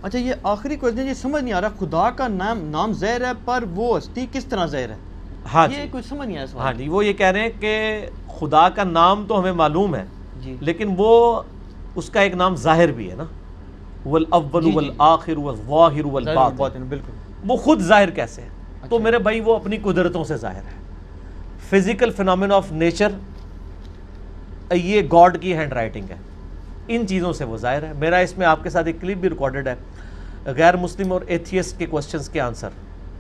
اچھا یہ آخری کوشچن، یہ سمجھ نہیں آ رہا، خدا کا نام ظاہر ہے پر وہ ہستی کس طرح ظاہر ہے؟ ہاں یہ کوئی سمجھ نہیں آیا سوال۔ ہاں جی، وہ یہ کہہ رہے ہیں کہ خدا کا نام تو ہمیں معلوم ہے جی لیکن وہ اس کا ایک نام ظاہر بھی ہے نا، والاول والآخر والظاہر والباطن، بالکل وہ خود ظاہر کیسے ہے؟ تو میرے بھائی وہ اپنی قدرتوں سے ظاہر ہے۔ فزیکل فینومین آف نیچر یہ گاڈ کی ہینڈ رائٹنگ ہے، ان چیزوں سے وہ ظاہر ہے۔ میرا اس میں آپ کے ساتھ ایک کلپ بھی ریکارڈڈ ہے، غیر مسلم اور ایتھیسٹ کے کوسچنز کے آنسر،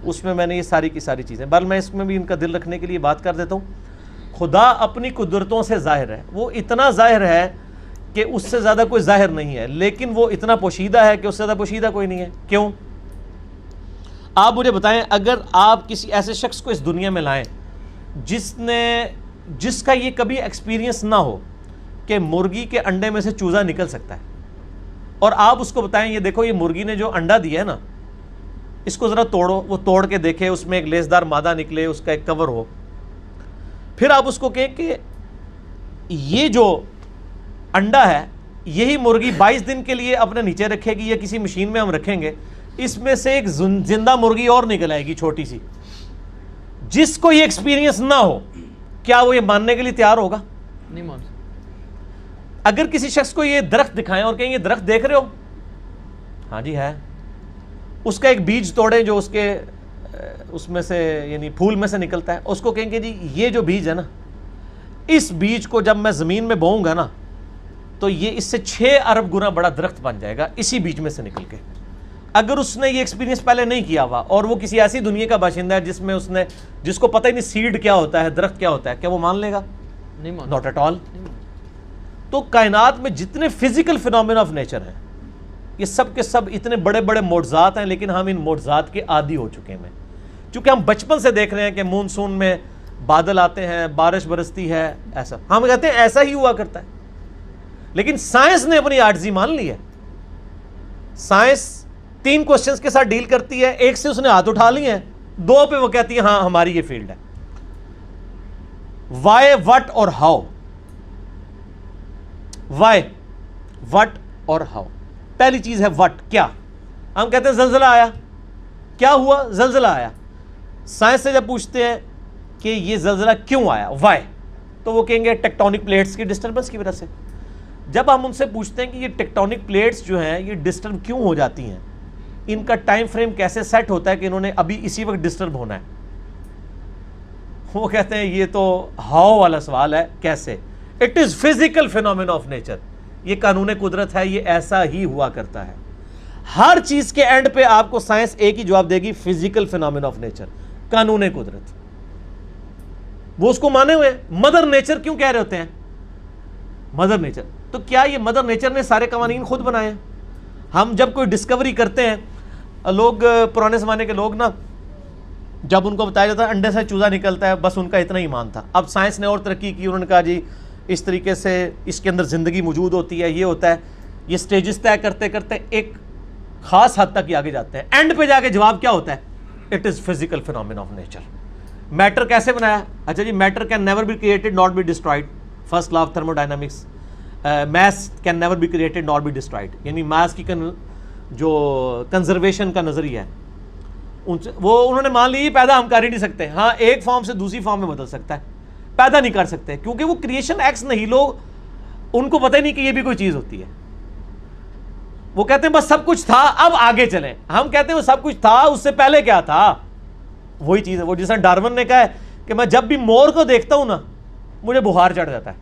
اس میں نے یہ ساری کی ساری چیزیں، بل میں اس میں بھی ان کا دل رکھنے کے لیے بات کر دیتا ہوں۔ خدا اپنی قدرتوں سے ظاہر ہے، وہ اتنا ظاہر ہے کہ اس سے زیادہ کوئی ظاہر نہیں ہے، لیکن وہ اتنا پوشیدہ ہے کہ اس سے زیادہ پوشیدہ کوئی نہیں ہے۔ کیوں؟ آپ مجھے بتائیں، اگر آپ کسی ایسے شخص کو اس دنیا میں لائیں جس کا یہ کبھی ایکسپیرینس نہ ہو کہ مرغی کے انڈے میں سے چوزا نکل سکتا ہے، اور آپ اس کو بتائیں یہ دیکھو یہ مرغی نے جو انڈا دیا ہے نا، اس کو ذرا توڑو، وہ توڑ کے دیکھے، اس میں ایک لیسدار مادہ نکلے، اس کا ایک کور ہو، پھر آپ اس کو کہیں کہ یہ جو انڈا ہے یہی مرغی 22 دن کے لیے اپنے نیچے رکھے گی یا کسی مشین میں ہم رکھیں گے، اس میں سے ایک زندہ مرغی اور نکل آئے گی چھوٹی سی، جس کو یہ ایکسپیرینس نہ ہو کیا وہ یہ ماننے کے لیے تیار ہوگا؟ نہیں مان سکتا۔ اگر کسی شخص کو یہ درخت دکھائیں اور کہیں یہ درخت دیکھ رہے ہو، ہاں جی ہے، اس کا ایک بیج توڑیں جو اس میں سے یعنی پھول میں سے نکلتا ہے، اس کو کہیں کہ جی یہ جو بیج ہے نا، اس بیج کو جب میں زمین میں بوؤں گا نا تو یہ اس سے 6 ارب گنا بڑا درخت بن جائے گا اسی بیج میں سے نکل کے۔ اگر اس نے یہ ایکسپیرینس پہلے نہیں کیا ہوا اور وہ کسی ایسی دنیا کا باشندہ ہے جس کو پتہ ہی نہیں سیڈ کیا ہوتا ہے، درخت کیا ہوتا ہے، کیا وہ مان لے گا؟ نہیں مان، ناٹ ایٹ آل۔ تو کائنات میں جتنے فزیکل فینومین آف نیچر ہیں یہ سب کے سب اتنے بڑے بڑے معجزات ہیں، لیکن ہم ان معجزات کے عادی ہو چکے ہیں، چونکہ ہم بچپن سے دیکھ رہے ہیں کہ مونسون میں بادل آتے ہیں، بارش برستی ہے، ایسا ہم کہتے ہیں ایسا ہی ہوا کرتا ہے، لیکن سائنس نے اپنی عاجزی مان لی ہے۔ سائنس 3 کوسچنز کے ساتھ ڈیل کرتی ہے، ایک سے اس نے ہاتھ اٹھا لیے ہیں، 2 پہ وہ کہتی ہے ہاں ہماری یہ فیلڈ ہے، وائی، وٹ اور ہاؤ۔ وائی، وٹ اور ہاؤ۔ پہلی چیز ہے وٹ، کیا؟ ہم کہتے ہیں زلزلہ آیا، کیا ہوا؟ زلزلہ آیا۔ سائنس سے جب پوچھتے ہیں کہ یہ زلزلہ کیوں آیا، وائی، تو وہ کہیں گے ٹیکٹونک پلیٹس کی ڈسٹربنس کی وجہ سے۔ جب ہم ان سے پوچھتے ہیں کہ یہ ٹیکٹونک پلیٹس جو ہیں یہ ڈسٹرب کیوں ہو جاتی ہیں، ان کا ٹائم فریم کیسے سیٹ ہوتا ہے کہ انہوں نے ابھی اسی وقت ڈسٹرب ہونا ہے، وہ کہتے ہیں یہ تو ہاؤ والا سوال ہے، کیسے؟ It is physical phenomenon of nature, یہ قانون قدرت ہے، یہ ایسا ہی ہوا کرتا ہے۔ ہر چیز کے اینڈ پہ آپ کو سائنس ایک ہی جواب دے گی، فزیکل فینومین آف نیچر، قانون قدرت۔ وہ اس کو مانے ہوئے ہیں۔ مدر نیچر کیوں کہہ رہے ہوتے ہیں مدر نیچر؟ تو کیا یہ مدر نیچر نے سارے قوانین خود بنائے ہیں؟ ہم جب کوئی ڈسکوری کرتے ہیں، لوگ پرانے زمانے کے لوگ نا، جب ان کو بتایا جاتا ہے انڈے سے چوزا نکلتا ہے، بس ان کا اتنا ہی ایمان تھا۔ اب سائنس نے اور ترقی کی، انہوں نے کہا جی اس طریقے سے اس کے اندر زندگی موجود ہوتی ہے، یہ ہوتا ہے، یہ سٹیجز طے کرتے کرتے ایک خاص حد تک یہ آگے جاتے ہیں، اینڈ پہ جا کے جواب کیا ہوتا ہے؟ It is physical phenomenon of nature. Matter کیسے بنایا؟ اچھا جی، matter can never be created not be destroyed, first law of thermodynamics. Mass can never be created not be destroyed, یعنی میس کی جو کنزرویشن کا نظریہ ہے وہ انہوں نے مان لی یہ پیدا ہم کر ہی نہیں سکتے، ہاں ایک فارم سے دوسری فارم میں بدل سکتا ہے، پیدا نہیں کر سکتے، کیونکہ وہ کریشن ایکس نہیں، لوگ ان کو پتہ ہی نہیں کہ یہ بھی کوئی چیز ہوتی ہے۔ وہ کہتے ہیں بس سب کچھ تھا اب آگے چلیں، ہم کہتے ہیں وہ سب کچھ تھا، اس سے پہلے کیا تھا؟ وہی چیز ہے، وہ جیسا ڈارون نے کہا ہے کہ میں جب بھی مور کو دیکھتا ہوں نا مجھے بخار چڑھ جاتا ہے،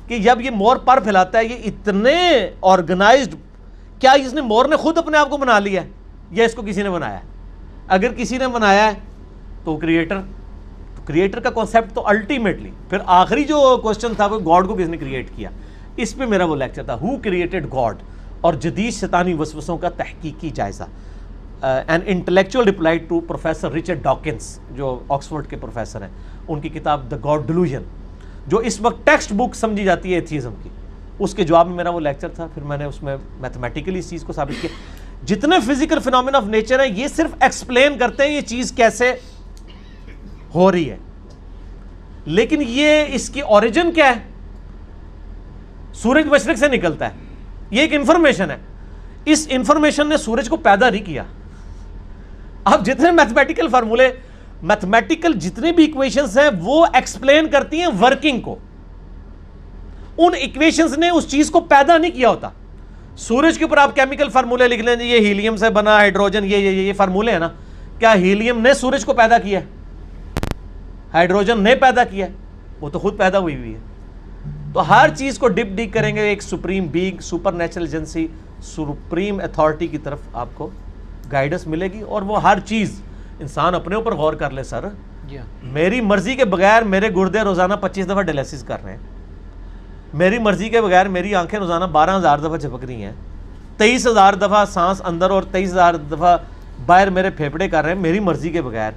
کہ جب یہ مور پر پھیلاتا ہے یہ اتنے آرگنائزڈ، کیا اس نے مور نے خود اپنے آپ کو بنا لیا ہے یا اس کو کسی نے بنایا ہے؟ اگر کسی نے بنایا ہے تو کریٹر کا کانسیپٹ تو الٹیمیٹلی، پھر آخری جو کوسچن تھا وہ گاڈ کو کس نے کریٹ کیا، اس پہ میرا وہ لیکچر تھا، ہو کریٹڈ گاڈ، اور جدید شیطانی وسوسوں کا تحقیقی جائزہ، an intellectual reply to professor Richard Dawkins جو آکسفورڈ کے پروفیسر ہیں، ان کی کتاب دا گاڈ ڈیلوژن جو اس وقت ٹیکسٹ بک سمجھی جاتی ہے ایتھیزم کی، اس کے جواب میں میرا وہ لیکچر تھا۔ پھر میں نے اس میں میتھمیٹیکلی اس چیز کو ثابت کیا، جتنے فزیکل فینومین آف نیچر ہیں یہ صرف ایکسپلین کرتے ہیں یہ چیز کیسے ہو رہی ہے، لیکن یہ اس کی اوریجن کیا ہے؟ سورج مشرق سے نکلتا ہے، یہ ایک انفارمیشن ہے، اس انفارمیشن نے سورج کو پیدا نہیں کیا. اب جتنے میتھمیٹیکل فارمولے، میتھمیٹیکل جتنے بھی ایکویشنز ہیں وہ ایکسپلین کرتی ہیں ورکنگ کو. ان ایکویشنز نے اس چیز کو پیدا نہیں کیا ہوتا. سورج کے اوپر آپ کیمیکل فارمولے لکھ لیں، یہ ہیلیم سے بنا، ہائیڈروجن، یہ فارمولے ہیں نا. کیا ہیلیم نے سورج کو پیدا کیا ہے؟ ہائیڈروجن نے پیدا کیا ہے؟ وہ تو خود پیدا ہوئی ہے. تو ہر چیز کو ڈپ ڈیک کریں گے ایک supreme being, super natural agency, supreme authority کی طرف آپ کو گائیڈنس ملے گی. اور وہ ہر چیز انسان اپنے اوپر غور کر لے. سر میری مرضی کے بغیر میرے گردے روزانہ 25 دفعہ ڈیلیسس کر رہے ہیں. میری مرضی کے بغیر میری آنکھیں روزانہ 12,000 دفعہ جھپک رہی ہیں. 23,000 دفعہ سانس اندر اور 23,000 دفعہ باہر میرے پھیپھڑے کر رہے ہیں میری مرضی کے بغیر.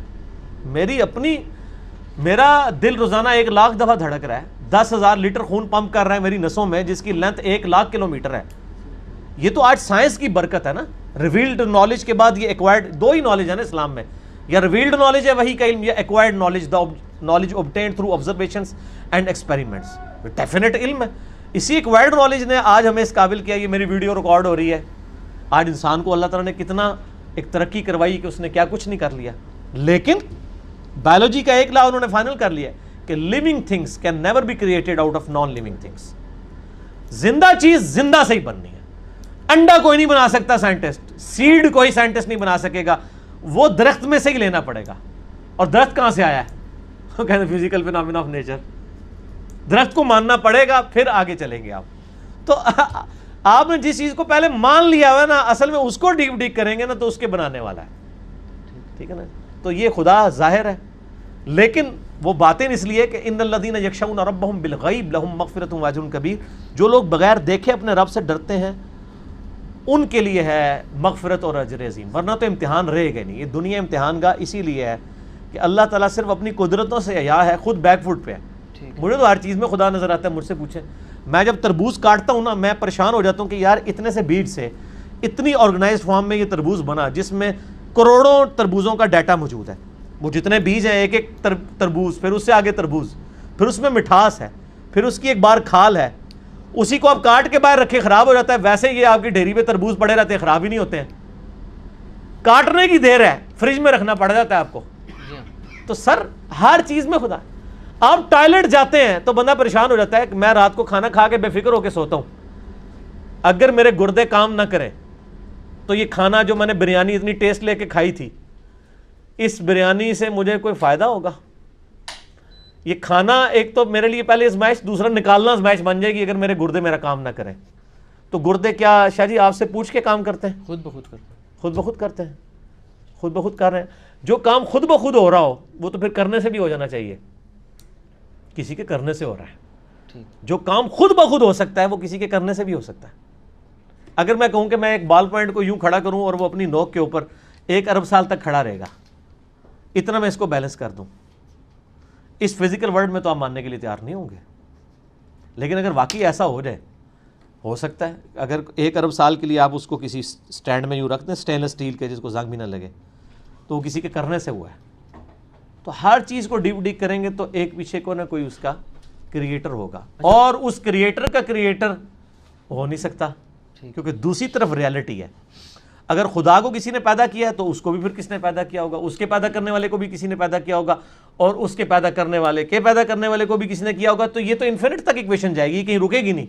میرا دل روزانہ 1,00,000 دفعہ دھڑک رہا ہے. 10,000 لیٹر خون پمپ کر رہا ہے میری نسوں میں، جس کی لینتھ 1,00,000 کلومیٹر ہے. یہ تو آج سائنس کی برکت ہے نا. ریویلڈ نالج کے بعد یہ ایکوائرڈ، دو ہی نالج ہے نا اسلام میں، یا ریویلڈ نالج ہے وہی کا علم، یا acquired knowledge, knowledge obtained through observations and experiments. Definite علم ہے. اسی ایکوائرڈ نالج نے آج ہمیں اس قابل کیا. یہ میری ویڈیو ریکارڈ ہو رہی ہے. آج انسان کو اللہ تعالیٰ نے کتنا ایک ترقی کروائی کہ اس نے کیا کچھ نہیں کر لیا. لیکن بایولوجی کا ایک لا انہوں نے فائنل کر لیا کہ living things can never be created out of non living things. زندہ چیز زندہ سے ہی بننی ہے. انڈا کوئی نہیں بنا سکتا سائنٹسٹ، سیڈ کوئی سائنٹسٹ نہیں بنا سکے گا، وہ درخت میں سے ہی لینا پڑے گا. اور درخت کہاں سے آیا ہے؟ وہ کہتے ہیں فزیکل فینامنا آف نیچر. درخت کو ماننا پڑے گا پھر آگے چلیں گے آپ. تو آپ نے جس چیز کو پہلے مان لیا ہوا ہے نا، اصل میں اس کو ڈیپ ڈیک کریں گے نا تو اس کے بنانے والا ہے. ٹھیک ہے نا. تو یہ خدا ظاہر ہے، لیکن وہ باتیں اس لیے کہ ان الذین یخشون ربہم بالغیب لہم مغفرۃ واجر کبیر. جو لوگ بغیر دیکھے اپنے رب سے ڈرتے ہیں ان کے لیے ہے مغفرت اور اجر عظیم. ورنہ تو امتحان رہے گا نہیں. یہ دنیا امتحان کا اسی لیے ہے کہ اللہ تعالیٰ صرف اپنی قدرتوں سے عیاں ہے، خود بیک فٹ پہ ہے. مجھے تو ہر چیز میں خدا نظر آتا ہے. مجھ سے پوچھیں، میں جب تربوز کاٹتا ہوں نا، میں پریشان ہو جاتا ہوں کہ یار اتنے سے بیج سے اتنی آرگنائزڈ فارم میں یہ تربوز بنا جس میں کروڑوں تربوزوں کا ڈیٹا موجود ہے. وہ جتنے بیج ہیں، ایک ایک تربوز، پھر اس سے آگے تربوز، پھر اس میں مٹھاس ہے، پھر اس کی ایک بار کھال ہے. اسی کو آپ کاٹ کے باہر رکھے خراب ہو جاتا ہے. ویسے یہ آپ کی ڈیری پہ تربوز پڑے رہتے ہیں، خراب ہی نہیں ہوتے ہیں. کاٹنے کی دیر ہے، فریج میں رکھنا پڑ جاتا ہے آپ کو. تو سر ہر چیز میں خدا. آپ ٹوائلٹ جاتے ہیں تو بندہ پریشان ہو جاتا ہے کہ میں رات کو کھانا کھا کے بے فکر ہو کے سوتا ہوں، اگر میرے گردے کام نہ کریں تو یہ کھانا جو میں نے بریانی اتنی ٹیسٹ لے کے کھائی تھی، اس بریانی سے مجھے کوئی فائدہ ہوگا؟ یہ کھانا ایک تو میرے لیے پہلے ازمائش، دوسرا نکالنا ازمائش بن جائے گی اگر میرے گردے میرا کام نہ کریں. تو گردے کیا شاہ جی آپ سے پوچھ کے کام کرتے ہیں؟ خود بخود کرتے ہیں. خود بخود کرتے ہیں، خود بخود کر رہے ہیں. جو کام خود بخود ہو رہا ہو وہ تو پھر کرنے سے بھی ہو جانا چاہیے. کسی کے کرنے سے ہو رہا ہے. جو کام خود بخود ہو سکتا ہے وہ کسی کے کرنے سے بھی ہو سکتا ہے. اگر میں کہوں کہ میں ایک بال پوائنٹ کو یوں کھڑا کروں اور وہ اپنی نوک کے اوپر 1 ارب سال تک کھڑا رہے گا، اتنا میں اس کو بیلنس کر دوں، اس فزیکل ورلڈ میں تو آپ ماننے کے لیے تیار نہیں ہوں گے. لیکن اگر واقعی ایسا ہو جائے، ہو سکتا ہے اگر 1 ارب سال کے لیے آپ اس کو کسی سٹینڈ میں یوں رکھ دیں اسٹینلیس اسٹیل کے جس کو زنگ بھی نہ لگے، تو وہ کسی کے کرنے سے ہوا ہے. تو ہر چیز کو ڈیپ ڈیک کریں گے تو ایک پیچھے کو نہ کوئی اس کا کریٹر ہوگا. اور اس کریٹر کا کریٹر ہو نہیں سکتا کیونکہ دوسری طرف ریالٹی ہے. اگر خدا کو کسی نے پیدا کیا ہے تو اس کو بھی پھر کس نے پیدا کیا ہوگا، اس کے پیدا کرنے والے کو بھی کسی نے پیدا کیا ہوگا، اور اس کے پیدا کرنے والے کے پیدا کرنے والے کو بھی کسی نے کیا ہوگا. تو یہ تو انفینٹ تک ایکویشن جائے گی، کہیں رکے گی نہیں.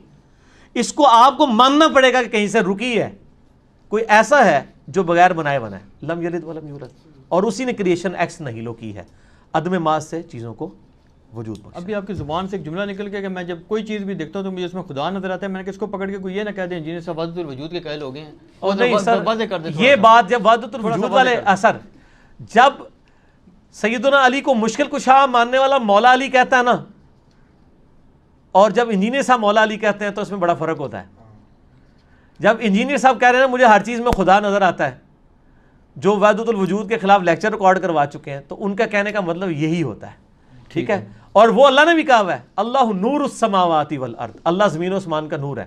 اس کو آپ کو ماننا پڑے گا کہ کہیں سے رکی ہے. کوئی ایسا ہے جو بغیر بنائے بنا ہے، لم یلد ولم یولد، اور اسی نے کریشن ایکس نہیلو کی ہے، عدم ماس سے چیزوں کو وجود بخشا. ابھی آپ کی زبان سے ایک جملہ نکل گیا کہ میں جب کوئی چیز بھی دیکھتا ہوں تو مجھے اس میں خدا نظر آتا ہے. میں نے اس کو پکڑ کے کوئی یہ نہ کہہ دیں انجینئر صاحب وحدت الوجود کے قائل ہو گئے ہیں. اور نہیں سر، یہ بات جب وحدت الوجود والے اثر، جب سیدنا علی کو مشکل کشا ماننے والا مولا علی کہتا ہے نا، اور جب انجینئر صاحب مولا علی کہتے ہیں تو اس میں بڑا فرق ہوتا ہے. جب انجینئر صاحب کہہ رہے ہیں مجھے ہر چیز میں خدا نظر آتا ہے، جو وحدت الوجود کے خلاف لیکچر ریکارڈ کروا چکے ہیں، تو ان کا کہنے کا مطلب یہی ہوتا ہے. ٹھیک ہے. اور وہ اللہ نے بھی کہا ہوا ہے اللہ نور السماوات والارض، اللہ زمین و آسمان کا نور ہے.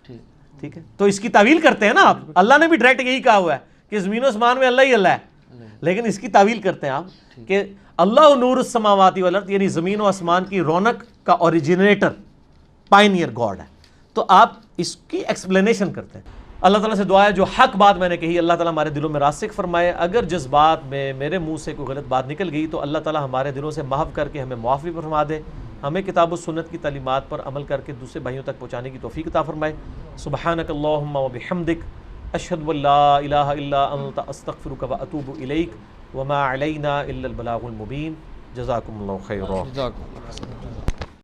ٹھیک ہے. تو اس کی تعویل کرتے ہیں نا آپ. اللہ نے بھی ڈائریکٹ یہی کہا ہوا ہے کہ زمین و آسمان میں اللہ ہی اللہ ہے، لیکن اس کی تعویل کرتے ہیں آپ کہ اللہ نور السماوات والارض، یعنی زمین و آسمان کی رونق کا اوریجنیٹر، پائنیئر گاڈ ہے. تو آپ اس کی ایکسپلینیشن کرتے ہیں. اللہ تعالیٰ سے دعا ہے جو حق بات میں نے کہی اللہ تعالیٰ ہمارے دلوں میں راسخ فرمائے. اگر جس بات میں میرے منہ سے کوئی غلط بات نکل گئی تو اللہ تعالیٰ ہمارے دلوں سے محو کر کے ہمیں معافی فرما دے, ہمیں کتاب و سنت کی تعلیمات پر عمل کر کے دوسرے بھائیوں تک پہنچانے کی توفیق عطا فرمائے. سبحانک اللہم و بحمدک اشہد ان لا الہ الا انت استغفرک و اتوب الیک وما علینا الا البلاغ المبین. جزاکم اللہ خیرا. جزاک اللہ.